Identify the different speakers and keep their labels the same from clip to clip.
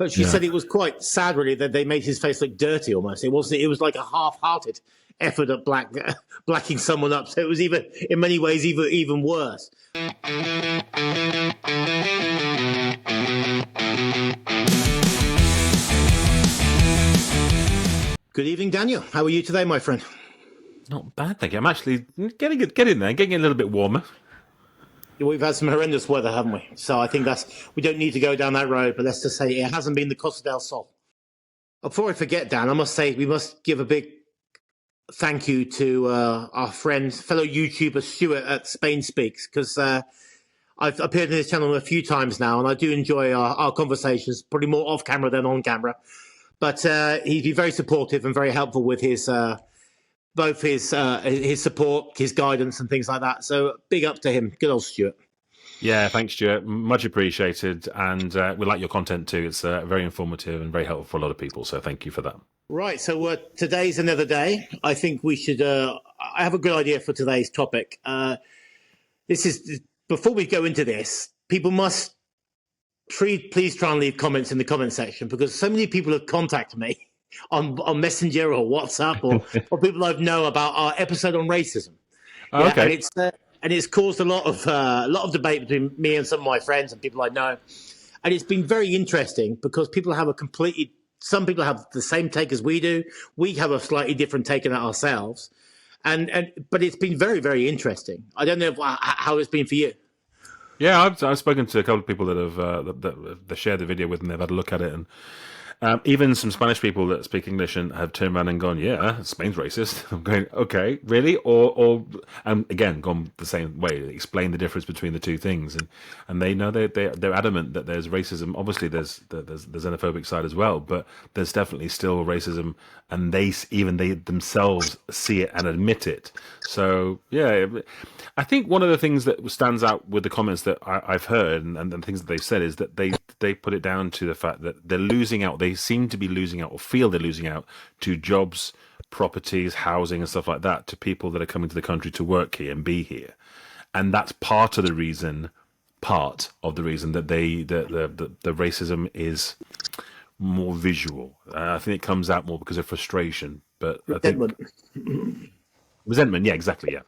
Speaker 1: But she said it was quite sad, really, that they made his face look dirty almost. It wasn't. It was like a half-hearted effort at blacking someone up. So it was even, in many ways, even worse. Good evening, Daniel. How are you today, my friend?
Speaker 2: Not bad, thank you. I'm actually getting there, getting a little bit warmer.
Speaker 1: We've had some horrendous weather, haven't we? So I think we don't need to go down that road, but let's just say it hasn't been the Costa del Sol. Before I forget, Dan, I must say we must give a big thank you to our friend, fellow YouTuber Stuart at Spain Speaks, because I've appeared on his channel a few times now, and I do enjoy our conversations, probably more off camera than on camera. But he's been very supportive and very helpful with his both his support, his guidance, and things like that. So big up to him. Good old Stuart.
Speaker 2: Yeah, thanks, Stuart. Much appreciated. And we like your content too. It's very informative and very helpful for a lot of people. So thank you for that.
Speaker 1: Right. So today's another day. I think we should. I have a good idea for today's topic. This is before we go into this. People must please try and leave comments in the comment section, because so many people have contacted me on Messenger or WhatsApp or people I know about our episode on racism.
Speaker 2: Oh,
Speaker 1: yeah,
Speaker 2: okay.
Speaker 1: And it's caused a lot of debate between me and some of my friends and people I know, and it's been very interesting because people have some people have the same take as we do. We have a slightly different take on it ourselves, but it's been very, very interesting. I don't know how it's been for you.
Speaker 2: Yeah, I've spoken to a couple of people that have shared the video with, and they've had a look at it, and even some Spanish people that speak English and have turned around and gone, "Yeah, Spain's racist." I'm going, "Okay, really?" Or again, gone the same way, explain the difference between the two things, and they know they're adamant that there's racism. Obviously, there's the xenophobic side as well, but there's definitely still racism, and they themselves see it and admit it. So yeah, I think one of the things that stands out with the comments that I've heard and the things that they've said is that they put it down to the fact that they're losing out. They seem to be losing out, or feel they're losing out, to jobs, properties, housing, and stuff like that, to people that are coming to the country to work here and be here, and that's part of the reason that the racism is more visual. I think it comes out more because of frustration, but resentment. Yeah, exactly. Yeah.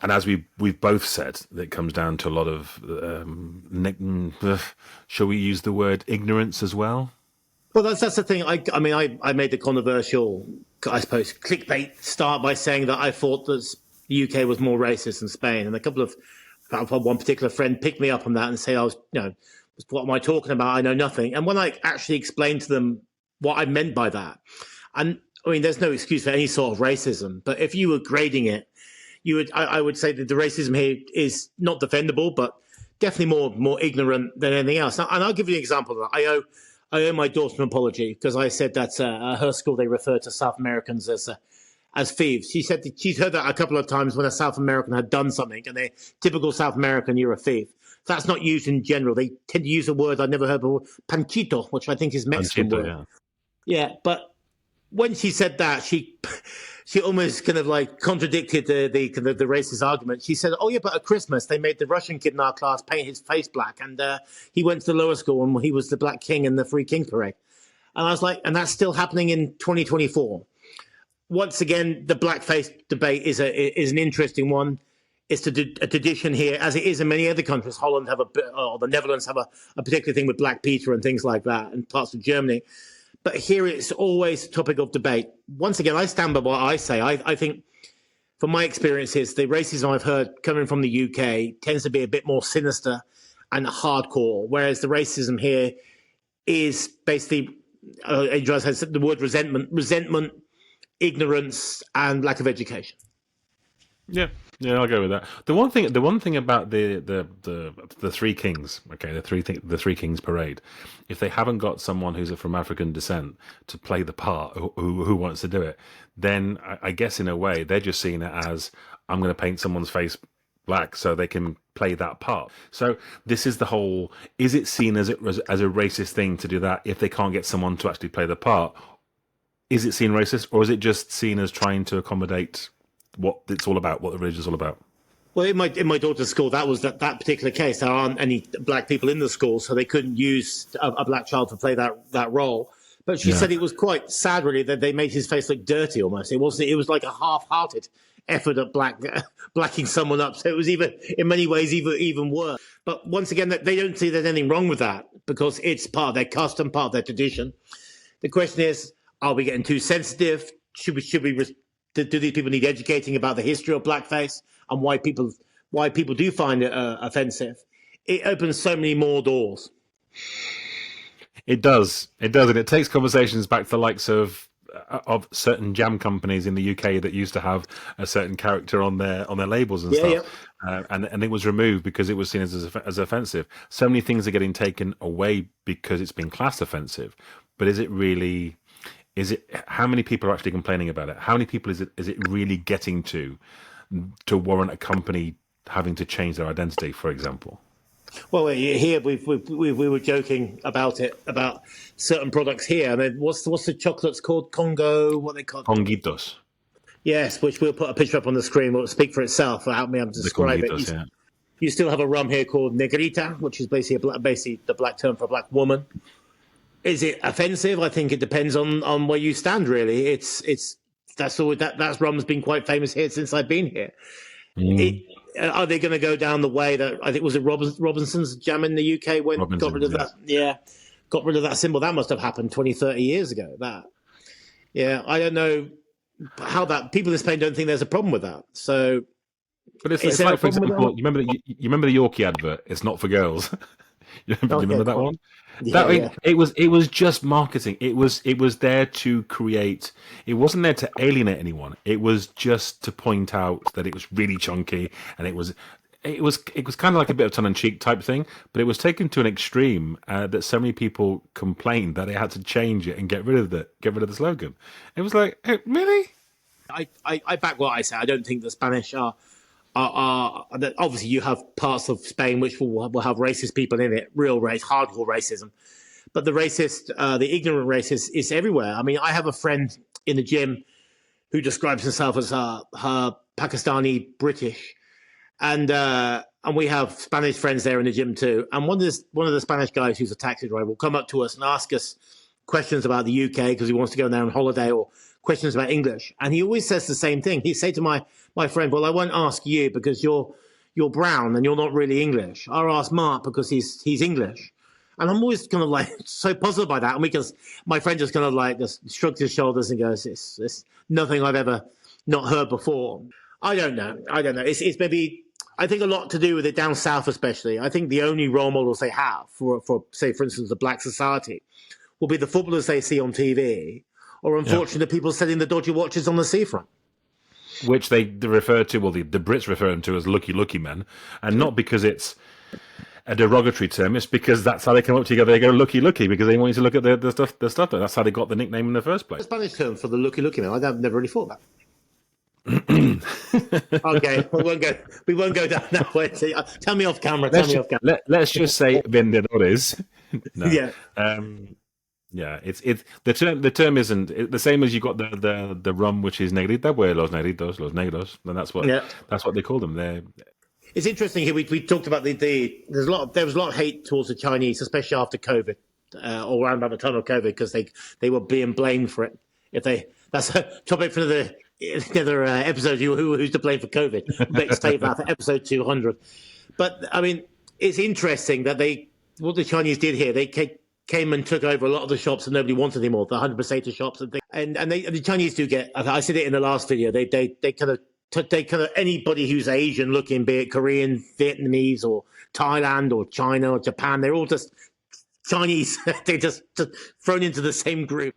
Speaker 2: And as we've both said, it comes down to a lot of, shall we use the word ignorance as well?
Speaker 1: Well, that's the thing. I mean, I made the controversial, I suppose, clickbait start by saying that I thought that the UK was more racist than Spain, and one particular friend picked me up on that and said, what am I talking about? I know nothing. And when I actually explained to them what I meant by that, and I mean, there's no excuse for any sort of racism, but if you were grading it, I would say that the racism here is not defendable, but definitely more ignorant than anything else. And I'll give you an example of that. I owe my daughter an apology because I said that at her school they refer to South Americans as thieves. She said that she's heard that a couple of times when a South American had done something, and they're typical South American, you're a thief. That's not used in general. They tend to use a word I'd never heard before, panchito, which I think is Mexican word. Yeah, but when she said that, she almost kind of like contradicted the racist argument. She said, "Oh yeah, but at Christmas they made the Russian kid in our class paint his face black, and he went to the lower school and he was the Black King in the Free Kings Parade." And I was like, and that's still happening in 2024. Once again, the blackface debate is an interesting one. It's a tradition here, as it is in many other countries. Holland or the Netherlands have a particular thing with Black Peter and things like that, and parts of Germany. But here it's always a topic of debate. Once again, I stand by what I say. I think, from my experiences, the racism I've heard coming from the UK tends to be a bit more sinister and hardcore, whereas the racism here is basically, as I said, the word resentment, ignorance, and lack of education.
Speaker 2: Yeah, I'll go with that. The one thing about the Three Kings, okay, the Three Kings Parade, if they haven't got someone who's from African descent to play the part, who wants to do it, then I guess in a way they're just seeing it as, I'm going to paint someone's face black so they can play that part. So this is the whole: is it seen as a racist thing to do that if they can't get someone to actually play the part? Is it seen racist, or is it just seen as trying to accommodate what it's all about, what the religion's all about?
Speaker 1: Well, in my daughter's school, that was that particular case. There aren't any black people in the school, so they couldn't use a black child to play that role. But she said it was quite sad, really, that they made his face look dirty almost. It wasn't. It was like a half-hearted effort at blacking someone up. So it was even, in many ways, even worse. But once again, they don't see there's anything wrong with that because it's part of their custom, part of their tradition. The question is, are we getting too sensitive? Do these people need educating about the history of blackface and why people do find it offensive? It opens so many more doors.
Speaker 2: It does, and it takes conversations back to the likes of certain jam companies in the UK that used to have a certain character on their labels and stuff, and it was removed because it was seen as offensive. So many things are getting taken away because it's been classed offensive. But is it really? Is it? How many people are actually complaining about it? How many people is it really getting to warrant a company having to change their identity, for example?
Speaker 1: Well, here we were joking about it, about certain products here. I mean, what's the chocolates called? Congo? What they call?
Speaker 2: Conguitos.
Speaker 1: Yes, which we'll put a picture up on the screen. Will speak for itself. Help me to describe it. You still have a rum here called Negrita, which is basically the black term for a black woman. Is it offensive? I think it depends on where you stand. Really, that rum's been quite famous here since I've been here. Are they going to go down the way that I think was it Robinson's Jam in the UK when got rid of that? Yeah, got rid of that symbol. That must have happened 20, 30 years ago. I don't know how that people in Spain don't think there's a problem with that. So,
Speaker 2: but it's like, for example, you remember the Yorkie advert? It's not for girls. you remember that one? It was just marketing. It was there to create. It wasn't there to alienate anyone. It was just to point out that it was really chunky, and it was kind of like a bit of tongue-in-cheek type thing. But it was taken to an extreme that so many people complained that they had to change it and get rid of the slogan. It was like, hey, really?
Speaker 1: I back what I say. I don't think the Spanish are obviously you have parts of Spain which will have racist people in it, real hardcore racism. But the ignorant racist is everywhere. I mean, I have a friend in the gym who describes himself as her Pakistani British, and we have Spanish friends there in the gym too. And one of the Spanish guys who's a taxi driver will come up to us and ask us questions about the UK because he wants to go there on holiday, or questions about English. And he always says the same thing. He say to my friend, well, I won't ask you because you're brown and you're not really English. I'll ask Mark because he's English. And I'm always kind of like so puzzled by that. And because my friend just kind of like just shrugs his shoulders and goes, it's nothing I've ever not heard before. I don't know. It's maybe, I think a lot to do with it down south, especially. I think the only role models they have for say, for instance, the black society will be the footballers they see on TV, or unfortunately, the people selling the dodgy watches on the seafront.
Speaker 2: Which they refer to, well, the Brits refer them to as lucky men, and not because it's a derogatory term. It's because that's how they come up together. They go lucky because they want you to look at the stuff. That's how they got the nickname in the first place.
Speaker 1: The Spanish term for the lucky man. I've never really thought that. Okay, we won't go down that way. Tell me off camera.
Speaker 2: Let's just say vendedores. No.
Speaker 1: Yeah.
Speaker 2: Yeah, it's the term isn't the same as you got the rum, which is negrita, where los negritos, los negros, and that's what they call them.
Speaker 1: It's interesting here. We talked about there was a lot of hate towards the Chinese, especially after COVID, or around about the time of COVID, because they were being blamed for it. That's a topic for the other episode. Who's to blame for COVID? Let's take that for episode 200. But I mean, it's interesting that what the Chinese did here. They came and took over a lot of the shops that nobody wanted anymore, the 100% shops and things. And the Chinese do get, I said it in the last video, they kind of anybody who's Asian looking, be it Korean, Vietnamese, or Thailand, or China, or Japan, they're all just Chinese. They're just thrown into the same group.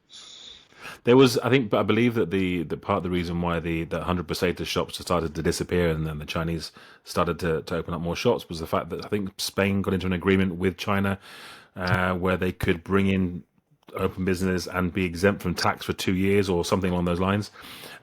Speaker 2: There was, I believe that the part of the reason why the 100% shops started to disappear and then the Chinese started to open up more shops was the fact that I think Spain got into an agreement with China where they could bring in open business and be exempt from tax for 2 years or something along those lines,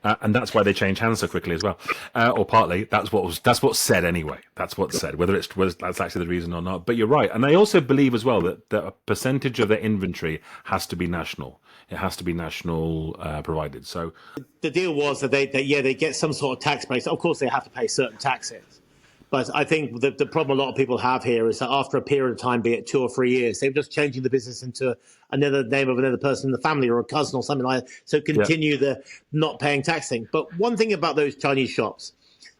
Speaker 2: and that's why they changed hands so quickly as well, or partly that's what's said anyway. That's what's said. Whether that's actually the reason or not, but you're right. And I also believe as well that a percentage of their inventory has to be national. It has to be national provided. So
Speaker 1: the deal was that they get some sort of tax base. Of course, they have to pay certain taxes. But I think the problem a lot of people have here is that after a period of time, be it 2 or 3 years, they're just changing the business into another name of another person in the family or a cousin or something like that. So continue the not paying tax thing. But one thing about those Chinese shops,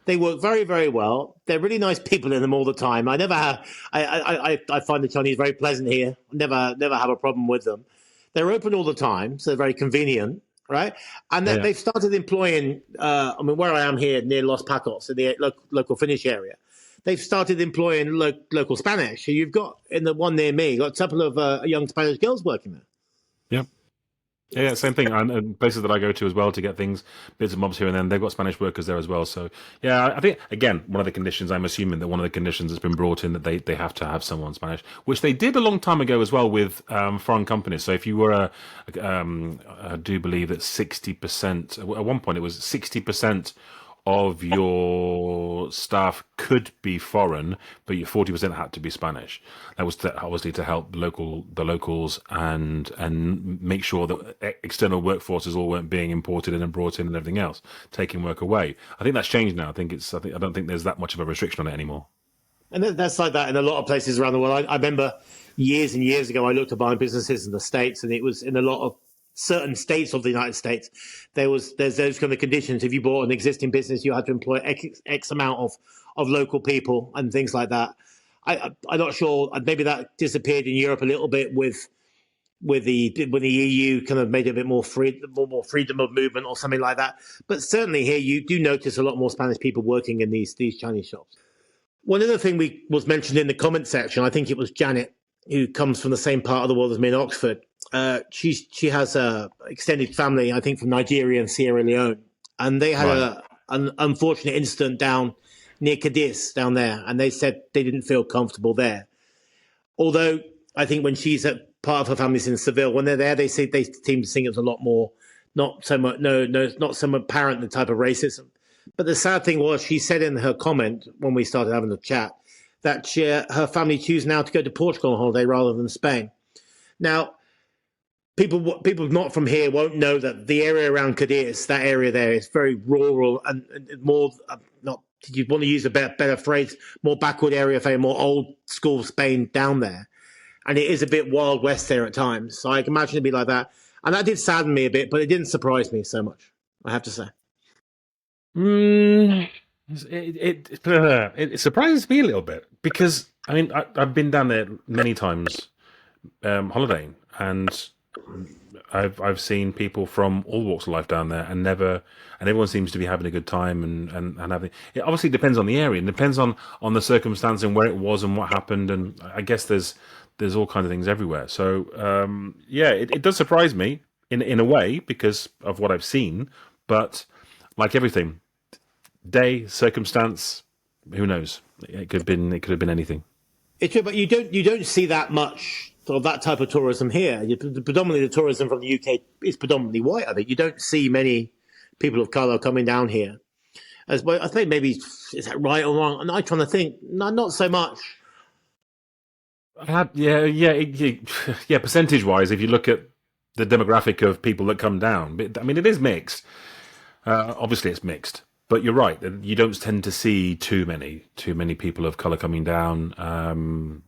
Speaker 1: they work very, very well. They're really nice people in them all the time. I never have. I find the Chinese very pleasant here. Never have a problem with them. They're open all the time, so they're very convenient, right? And they've started employing. I mean, where I am here near Los Pacos, in the local Finnish area, they've started employing local Spanish. So you've got in the one near me, got a couple of young Spanish girls working there.
Speaker 2: Yeah. Yeah, same thing. And places that I go to as well to get things, bits and bobs here and then, they've got Spanish workers there as well. So, yeah, I think, again, one of the conditions, I'm assuming that one of the conditions that's been brought in that they have to have someone Spanish, which they did a long time ago as well with foreign companies. So if you were, I do believe that 60%, at one point it was 60% of your staff could be foreign, but your 40% had to be Spanish. That was obviously to help the locals and make sure that external workforces all weren't being imported in and brought in and everything else, taking work away. I think that's changed now. I don't think there's that much of a restriction on it anymore.
Speaker 1: And that's like that in a lot of places around the world. I remember years and years ago, I looked at buying businesses in the States, and it was in a lot of certain states of the United States, there's those kind of conditions. If you bought an existing business, you had to employ X amount of local people and things like that. I'm not sure. Maybe that disappeared in Europe a little bit with the EU kind of made it a bit more freedom of movement or something like that. But certainly here you do notice a lot more Spanish people working in these Chinese shops. One other thing was mentioned in the comment section, I think it was Janet, who comes from the same part of the world as me in Oxford. She has a extended family, I think, from Nigeria and Sierra Leone, and they had an unfortunate incident down near Cadiz down there, and they said they didn't feel comfortable there. Although I think when she's at part of her family's in Seville, when they're there, they seem to think it's a lot more, not so much apparent the type of racism. But the sad thing was, she said in her comment when we started having the chat that her family choose now to go to Portugal on holiday rather than Spain. Now, people not from here won't know that the area around Cadiz, that area there, is very rural and more, not, you want to use a better phrase, more backward area, more old school Spain down there. And it is a bit Wild West there at times. So I can imagine it'd be like that. And that did sadden me a bit, but it didn't surprise me so much, I have to say.
Speaker 2: It surprises me a little bit because, I mean, I've been down there many times holidaying, and I've seen people from all walks of life down there, and everyone seems to be having a good time and having. It obviously depends on the area and depends on the circumstance and where it was and what happened, and I guess there's all kinds of things everywhere. So it does surprise me in a way because of what I've seen, but like everything, day, circumstance, who knows? It could have been anything.
Speaker 1: It's true, but you don't see that much of that type of tourism here. Predominantly, the tourism from the UK is predominantly white. I think you don't see many people of colour coming down here. As well, I think maybe is that right or wrong? And I'm trying to think. No, not so much.
Speaker 2: Percentage-wise, if you look at the demographic of people that come down, I mean, it is mixed. Obviously, it's mixed. But you're right. You don't tend to see too many people of color coming down.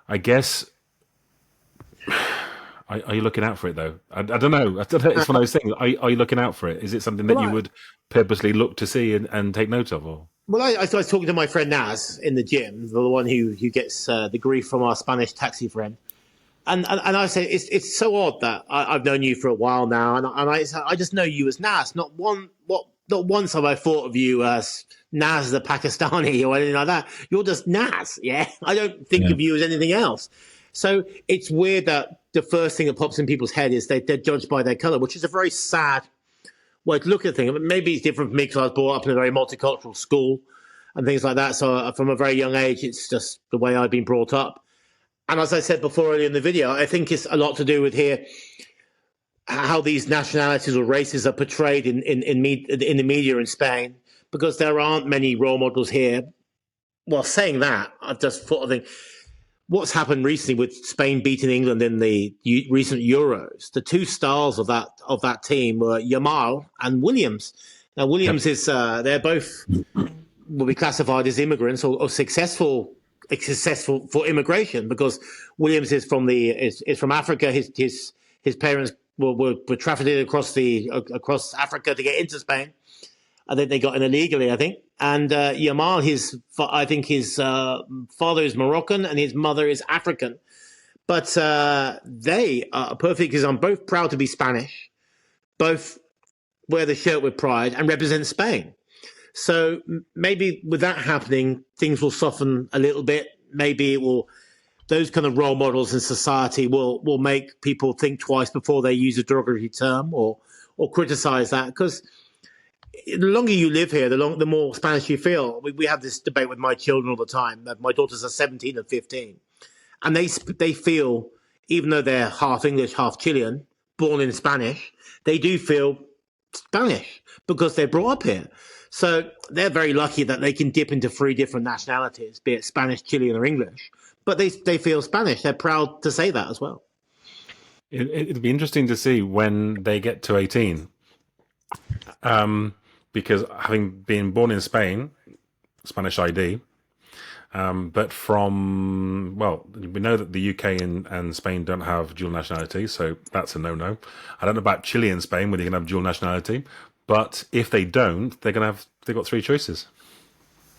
Speaker 2: I guess. Are you looking out for it though? I don't know. It's one of those things. Are you looking out for it? Is it something that you would purposely look to see and take note of? Or?
Speaker 1: Well, I was talking to my friend Naz in the gym, the one who gets the grief from our Spanish taxi friend. And I say it's so odd that I've known you for a while now, and I just know you as Naz. Not once have I thought of you as Naz the Pakistani or anything like that. You're just Naz, yeah. I don't think of you as anything else. So it's weird that the first thing that pops in people's head is they're judged by their color, which is a very sad way to look at things. Maybe it's different for me because I was brought up in a very multicultural school and things like that. So from a very young age, it's just the way I've been brought up. And as I said before earlier in the video, I think it's a lot to do with here how these nationalities or races are portrayed in the media in Spain, because there aren't many role models here. Well, saying that, I've just thought of things. What's happened recently with Spain beating England in the recent Euros? The two stars of that team were Yamal and Williams. Now, Williams is they're both will be classified as immigrants or successful for immigration, because Williams is from Africa. His parents were trafficked across Africa to get into Spain. I think they got in illegally, I think. And Yamal, I think his father is Moroccan and his mother is African. But they are a perfect example. Both proud to be Spanish, both wear the shirt with pride and represent Spain. So maybe with that happening, things will soften a little bit. Maybe it will. Those kind of role models in society will make people think twice before they use a derogatory term or criticize that. Because the longer you live here, the more Spanish you feel. We have this debate with my children all the time. My daughters are 17 and 15, and they feel, even though they're half English, half Chilean, born in Spanish, they do feel Spanish because they're brought up here. So they're very lucky that they can dip into 3 different nationalities, be it Spanish, Chilean, or English. But they feel Spanish. They're proud to say that as well.
Speaker 2: It'd be interesting to see when they get to 18. Because having been born in Spain, Spanish ID, but we know that the UK and Spain don't have dual nationality, so that's a no-no. I don't know about Chile and Spain, whether you can have dual nationality, but if they don't, they've got 3 choices.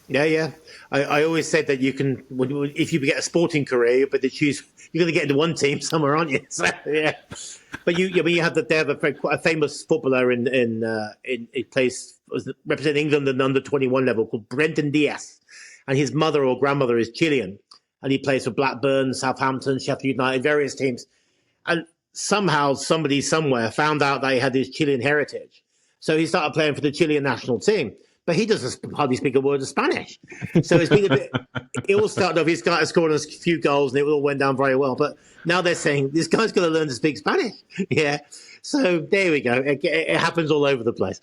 Speaker 1: Yeah. I always said that you can, if you get a sporting career, but you're going to get into one team somewhere, aren't you? So, yeah. But they have a famous footballer in a place representing England at the under 21 level called Brendan Diaz, and his mother or grandmother is Chilean, and he plays for Blackburn, Southampton, Sheffield United, various teams. And somehow somebody somewhere found out that he had his Chilean heritage, so he started playing for the Chilean national team. But he doesn't hardly speak a word of Spanish. So it's been a bit. It all started off. He started scoring a few goals, and it all went down very well. But now they're saying this guy's going to learn to speak Spanish. Yeah. So there we go. It happens all over the place.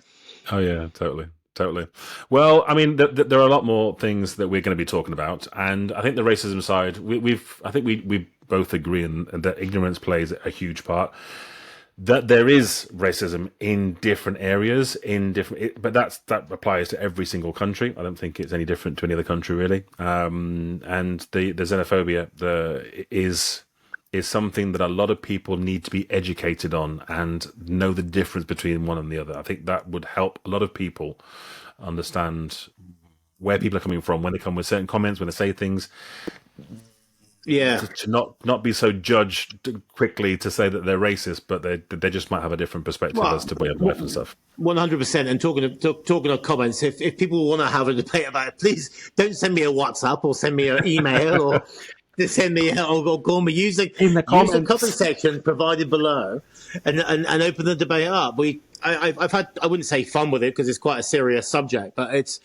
Speaker 2: Oh yeah, totally. Well, I mean, there are a lot more things that we're going to be talking about, and I think the racism side, we both agree in that ignorance plays a huge part. That there is racism in different areas, but that applies to every single country. I don't think it's any different to any other country, really. And the xenophobia is something that a lot of people need to be educated on and know the difference between one and the other. I think that would help a lot of people understand where people are coming from when they come with certain comments, when they say things.
Speaker 1: Yeah,
Speaker 2: to not be so judged quickly to say that they're racist, but they just might have a different perspective as to way of life and stuff.
Speaker 1: 100%. And talking of comments, if people want to have a debate about it, please don't send me a WhatsApp or send me an email or send me or call me. Use the comment section provided below, and open the debate up. I've had, I wouldn't say fun with it because it's quite a serious subject, but it's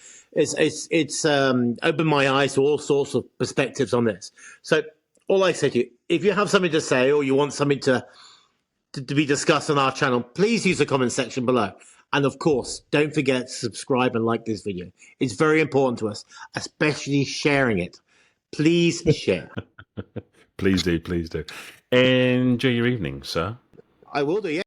Speaker 1: opened my eyes to all sorts of perspectives on this. So all I say to you, if you have something to say or you want something to be discussed on our channel, please use the comment section below. And of course, don't forget to subscribe and like this video. It's very important to us, especially sharing it. Please share.
Speaker 2: Please do. Enjoy your evening, sir.
Speaker 1: I will do, yeah.